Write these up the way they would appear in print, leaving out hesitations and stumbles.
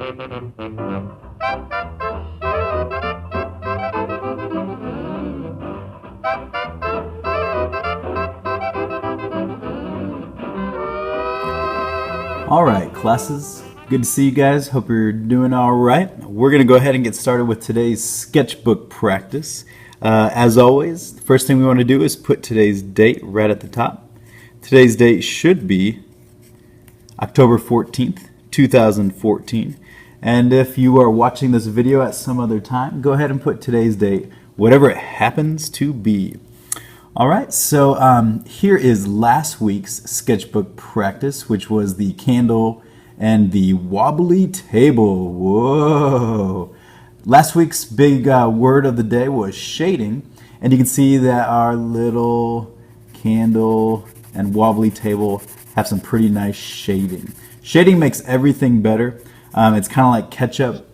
All right, classes. Good to see you guys. Hope you're doing all right. We're going to go ahead and get started with today's sketchbook practice. As always, the first thing we want to do is put today's date right at the top. Today's date should be October 14th, 2014. And if you are watching this video at some other time, go ahead and put today's date, whatever it happens to be. All right, so here is last week's sketchbook practice, which was the candle and the wobbly table. Whoa! Last week's big word of the day was shading, and you can see that our little candle and wobbly table have some pretty nice shading. Shading makes everything better. It's kind of like ketchup.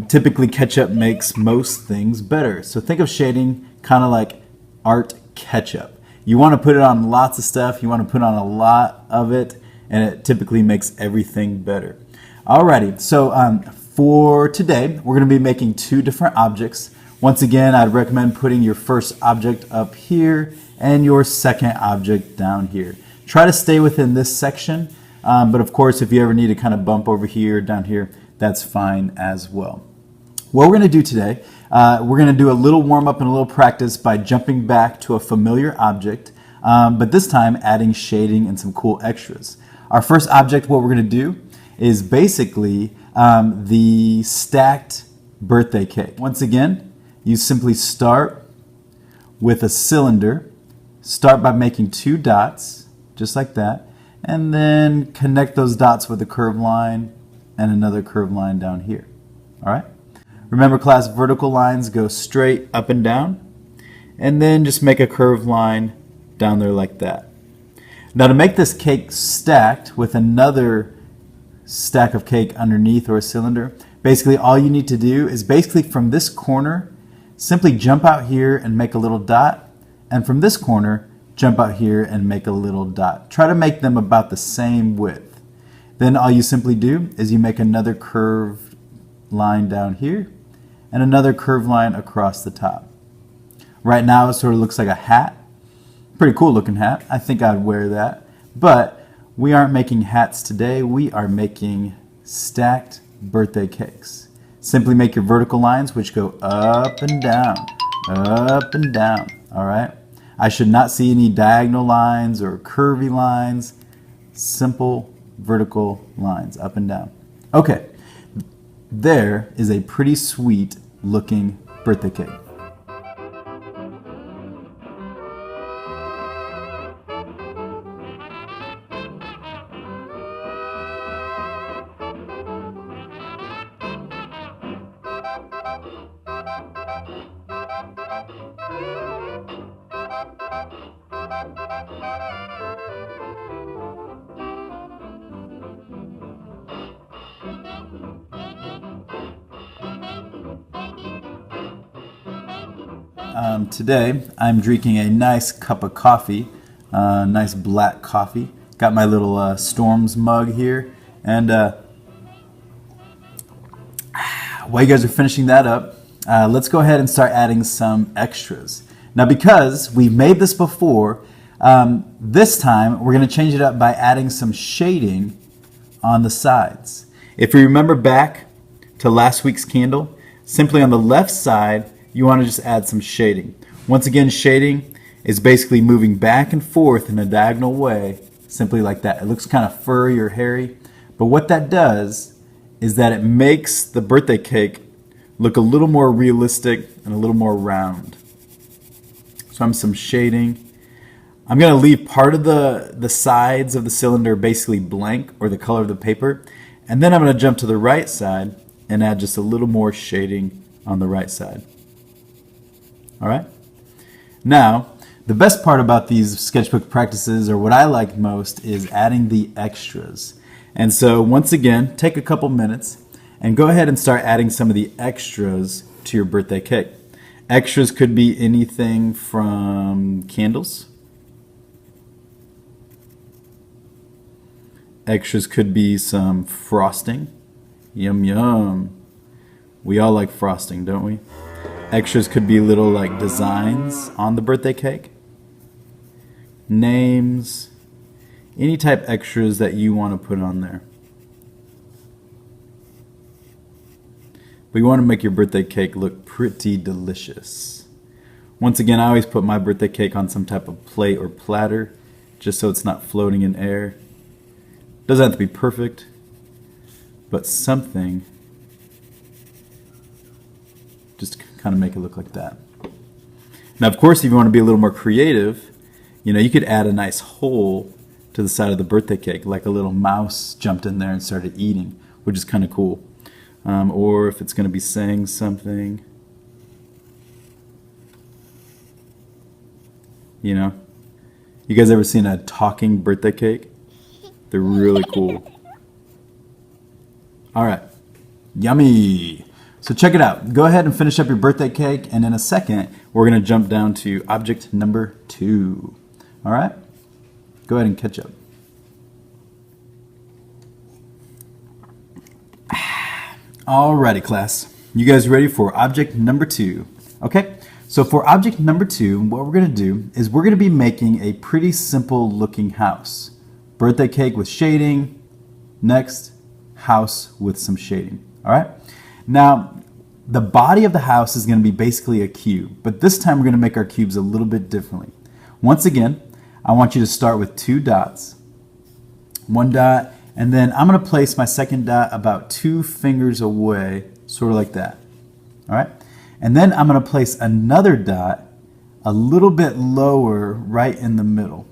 Typically ketchup makes most things better. So think of shading kind of like art ketchup. You want to put it on lots of stuff, you want to put on a lot of it, and it typically makes everything better. Alrighty, so for today, we're going to be making two different objects. Once again, I'd recommend putting your first object up here and your second object down here. Try to stay within this section, but of course, if you ever need to kind of bump over here, down here, that's fine as well. What we're going to do today, we're going to do a little warm-up and a little practice by jumping back to a familiar object, but this time adding shading and some cool extras. Our first object, what we're going to do, is basically the stacked birthday cake. Once again, you simply start with a cylinder. Start by making two dots, just like that, and then connect those dots with a curved line and another curved line down here. All right? Remember, class, vertical lines go straight up and down, and then just make a curved line down there like that. Now, to make this cake stacked with another stack of cake underneath or a cylinder, basically all you need to do is basically from this corner, simply jump out here and make a little dot, and from this corner, jump out here and make a little dot. Try to make them about the same width. Then all you simply do is you make another curved line down here, and another curved line across the top. Right now it sort of looks like a hat. Pretty cool looking hat. I think I'd wear that. But we aren't making hats today. We are making stacked birthday cakes. Simply make your vertical lines which go up and down, up and down. All right? I should not see any diagonal lines or curvy lines. Simple vertical lines up and down. Okay. There is a pretty sweet looking birthday cake. Today I'm drinking a nice cup of coffee, nice black coffee. Got my little Storms mug here, and while you guys are finishing that up, let's go ahead and start adding some extras. Now, because we've made this before, this time we're going to change it up by adding some shading on the sides. If you remember back to last week's candle, simply on the left side you want to just add some shading. Once again, shading is basically moving back and forth in a diagonal way, simply like that. It looks kind of furry or hairy, but what that does is that it makes the birthday cake look a little more realistic and a little more round. So I'm some shading. I'm going to leave part of the sides of the cylinder basically blank, or the color of the paper, and then I'm going to jump to the right side and add just a little more shading on the right side. All right? Now, the best part about these sketchbook practices, or what I like most, is adding the extras. And so once again, take a couple minutes and go ahead and start adding some of the extras to your birthday cake. Extras could be anything from candles. Extras could be some frosting. Yum yum. We all like frosting, don't we? Extras could be little like designs on the birthday cake, names, any type extras that you want to put on there. But you want to make your birthday cake look pretty delicious. Once again, I always put my birthday cake on some type of plate or platter, just so it's not floating in air. Doesn't have to be perfect, but something just to kind of make it look like that. Now, of course, if you want to be a little more creative, you could add a nice hole to the side of the birthday cake, like a little mouse jumped in there and started eating, which is kind of cool. Or if it's going to be saying something, you guys ever seen a talking birthday cake? They're really cool. All right, yummy. So check it out. Go ahead and finish up your birthday cake, and in a second, we're going to jump down to object number 2. All right? Go ahead and catch up. Alrighty, class. You guys ready for object number 2? Okay, so for object number 2, what we're going to do is we're going to be making a pretty simple looking house. Birthday cake with shading. Next, house with some shading. All right? Now, the body of the house is going to be basically a cube, but this time we're going to make our cubes a little bit differently. Once again, I want you to start with 2 dots. 1 dot. And then I'm going to place my second dot about 2 fingers away, sort of like that. All right? And then I'm going to place another dot a little bit lower right in the middle.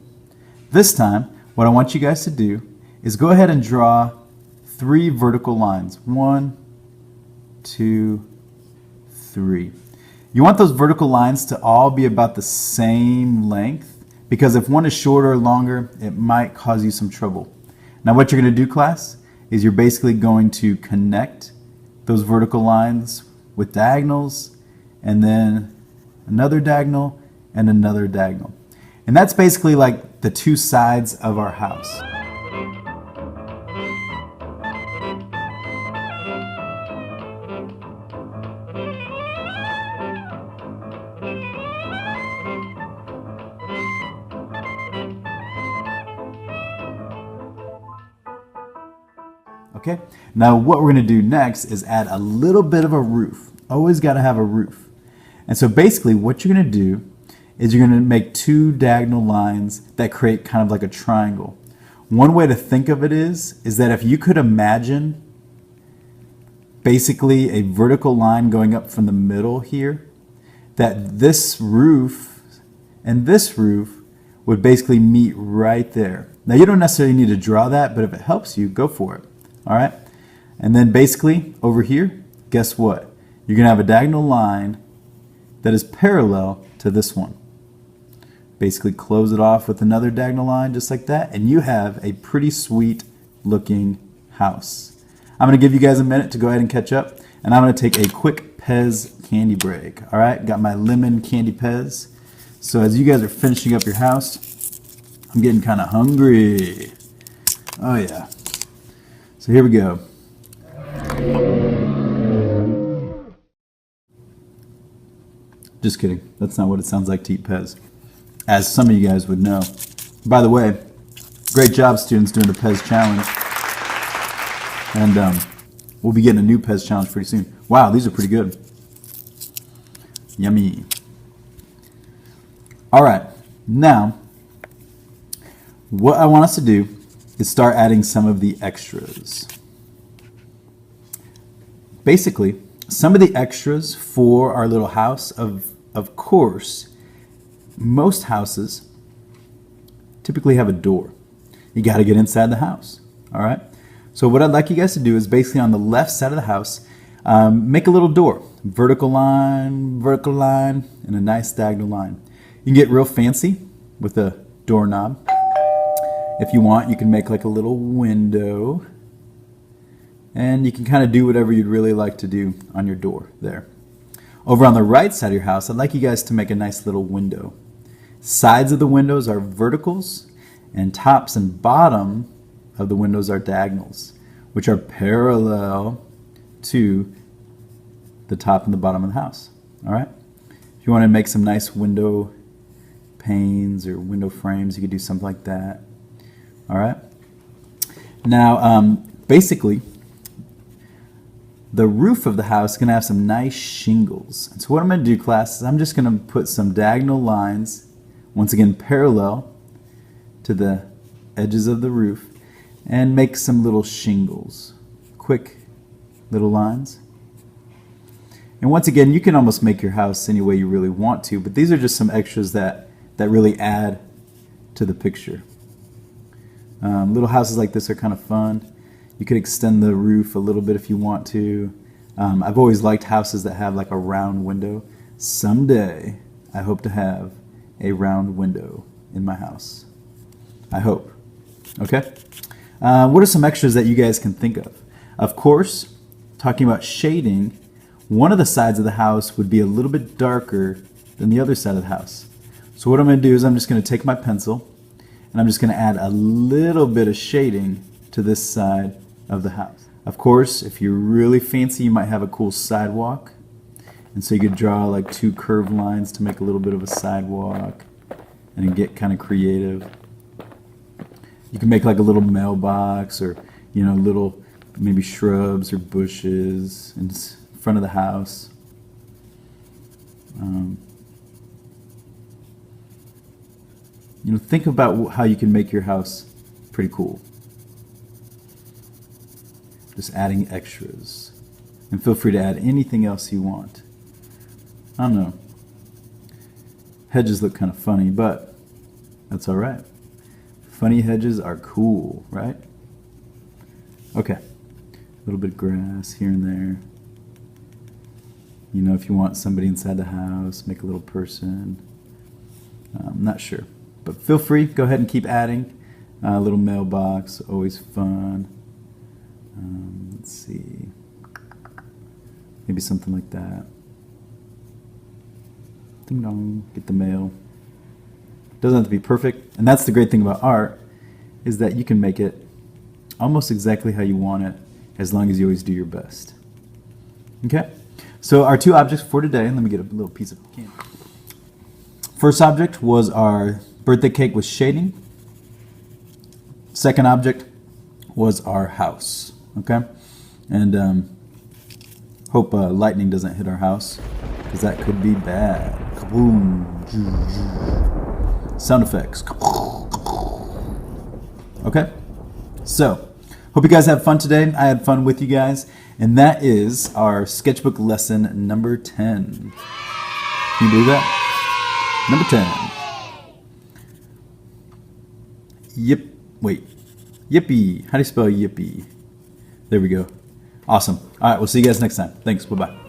This time, what I want you guys to do is go ahead and draw 3 vertical lines. 1, 2, 3. You want those vertical lines to all be about the same length, because if one is shorter or longer, it might cause you some trouble. Now what you're going to do, class, is you're basically going to connect those vertical lines with diagonals, and then another diagonal and another diagonal. And that's basically like the 2 sides of our house. Okay, now what we're going to do next is add a little bit of a roof. Always got to have a roof. And so basically what you're going to do is you're going to make 2 diagonal lines that create kind of like a triangle. One way to think of it is that if you could imagine basically a vertical line going up from the middle here, that this roof and this roof would basically meet right there. Now you don't necessarily need to draw that, but if it helps you, go for it. All right, and then basically over here, guess what? You're gonna have a diagonal line that is parallel to this one. Basically close it off with another diagonal line just like that, and you have a pretty sweet looking house. I'm gonna give you guys a minute to go ahead and catch up, and I'm gonna take a quick Pez candy break. All right, got my lemon candy Pez. So as you guys are finishing up your house, I'm getting kind of hungry. Oh yeah. So here we go. Just kidding. That's not what it sounds like to eat Pez, as some of you guys would know. By the way, great job, students, doing the Pez challenge. And we'll be getting a new Pez challenge pretty soon. Wow, these are pretty good. Yummy. All right, now what I want us to do is start adding some of the extras. Basically, some of the extras for our little house, of course, most houses typically have a door. You got to get inside the house, all right? So what I'd like you guys to do is basically on the left side of the house, make a little door. Vertical line, and a nice diagonal line. You can get real fancy with a doorknob. If you want, you can make like a little window, and you can kind of do whatever you'd really like to do on your door there. Over on the right side of your house, I'd like you guys to make a nice little window. Sides of the windows are verticals, and tops and bottom of the windows are diagonals, which are parallel to the top and the bottom of the house. All right. If you want to make some nice window panes or window frames, you could do something like that. All right. Now, basically, the roof of the house is going to have some nice shingles. And so what I'm going to do, class, is I'm just going to put some diagonal lines, once again parallel to the edges of the roof, and make some little shingles. Quick little lines. And once again, you can almost make your house any way you really want to, but these are just some extras that really add to the picture. Little houses like this are kind of fun. You could extend the roof a little bit if you want to. I've always liked houses that have like a round window. Someday, I hope to have a round window in my house. I hope. Okay? What are some extras that you guys can think of? Of course, talking about shading, one of the sides of the house would be a little bit darker than the other side of the house. So what I'm going to do is I'm just going to take my pencil and I'm just going to add a little bit of shading to this side of the house. Of course, if you're really fancy, you might have a cool sidewalk. And so you could draw like two curved lines to make a little bit of a sidewalk and get kind of creative. You can make like a little mailbox or, you know, little maybe shrubs or bushes in front of the house. You know, think about how you can make your house pretty cool. Just adding extras. And feel free to add anything else you want. I don't know. Hedges look kind of funny, but that's all right. Funny hedges are cool, right? Okay. A little bit of grass here and there. You know, if you want somebody inside the house, make a little person. I'm not sure. But feel free, go ahead and keep adding. A little mailbox, always fun. Let's see. Maybe something like that. Ding dong, get the mail. Doesn't have to be perfect. And that's the great thing about art, is that you can make it almost exactly how you want it, as long as you always do your best. Okay? So our two objects for today, let me get a little piece of candy. First object was our birthday cake with shading. Second object was our house. Okay? And hope lightning doesn't hit our house, because that could be bad. Kaboom. Sound effects. Okay? So, hope you guys have fun today. I had fun with you guys. And that is our sketchbook lesson number 10. Can you believe that? Number 10. Yep. Wait. Yippee. How do you spell yippee? There we go. Awesome. All right, we'll see you guys next time. Thanks. Bye-bye.